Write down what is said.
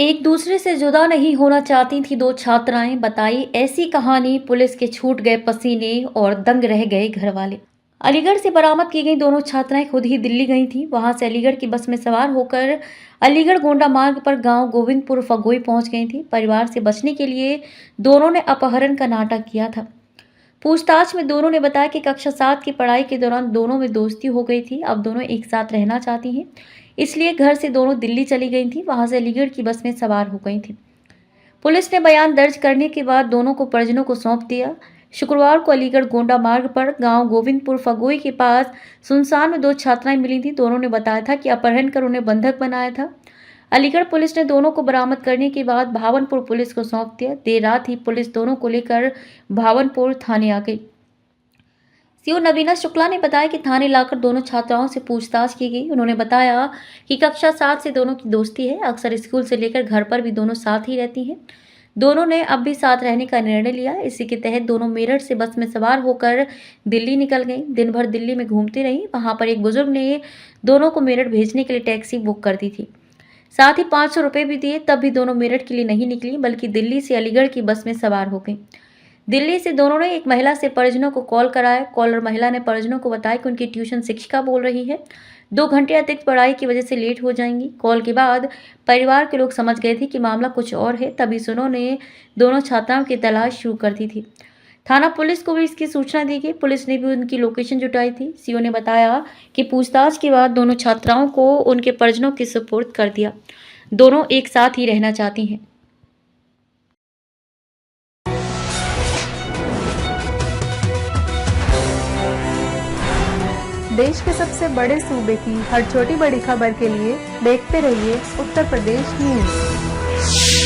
एक दूसरे से जुदा नहीं होना चाहती थी दो छात्राएं, बताई ऐसी कहानी। पुलिस के छूट गए पसीने और दंग रह गए घर वाले। अलीगढ़ से बरामद की गई दोनों छात्राएं खुद ही दिल्ली गई थीं। वहां से अलीगढ़ की बस में सवार होकर अलीगढ़ गोंडा मार्ग पर गांव गोविंदपुर फगोई पहुंच गई थीं। परिवार से बचने के लिए दोनों ने अपहरण का नाटक किया था। पूछताछ में दोनों ने बताया कि कक्षा 7 की पढ़ाई के दौरान दोनों में दोस्ती हो गई थी। अब दोनों एक साथ रहना चाहती हैं, इसलिए घर से दोनों दिल्ली चली गई थी। वहां से अलीगढ़ की बस में सवार हो गई थी। पुलिस ने बयान दर्ज करने के बाद दोनों को परिजनों को सौंप दिया। शुक्रवार को अलीगढ़ गोंडा मार्ग पर गांव गोविंदपुर फगोई के पास सुनसान में दो छात्राएं मिली थी। दोनों ने बताया था कि अपहरण कर उन्हें बंधक बनाया था। अलीगढ़ पुलिस ने दोनों को बरामद करने के बाद भावनपुर पुलिस को सौंप दिया। देर रात ही पुलिस दोनों को लेकर भावनपुर थाने आ गई। सीओ नवीना शुक्ला ने बताया कि थाने लाकर दोनों छात्राओं से पूछताछ की गई। उन्होंने बताया कि कक्षा 7 से दोनों की दोस्ती है। अक्सर स्कूल से लेकर घर पर भी दोनों साथ ही रहती हैं। दोनों ने अब भी साथ रहने का निर्णय लिया। इसी के तहत दोनों मेरठ से बस में सवार होकर दिल्ली निकल गई। दिन भर दिल्ली में घूमती रही। वहां पर एक बुजुर्ग ने दोनों को मेरठ भेजने के लिए टैक्सी बुक कर दी थी। साथ ही 500 रुपये भी दिए। तब भी दोनों मेरठ के लिए नहीं निकली, बल्कि दिल्ली से अलीगढ़ की बस में सवार हो गई। दिल्ली से दोनों ने एक महिला से परिजनों को कॉल कराया। कॉलर महिला ने परिजनों को बताया कि उनकी ट्यूशन शिक्षिका बोल रही है, 2 घंटे अतिरिक्त पढ़ाई की वजह से लेट हो जाएंगी। कॉल के बाद परिवार के लोग समझ गए थे कि मामला कुछ और है। तभी सुनो ने दोनों छात्राओं की तलाश शुरू कर दी थी। थाना पुलिस को भी इसकी सूचना दी गई। पुलिस ने भी उनकी लोकेशन जुटाई थी। सीओ ने बताया कि पूछताछ के बाद दोनों छात्राओं को उनके परिजनों के सुपुर्द कर दिया। दोनों एक साथ ही रहना चाहती हैं। देश के सबसे बड़े सूबे की हर छोटी बड़ी खबर के लिए देखते रहिए उत्तर प्रदेश न्यूज।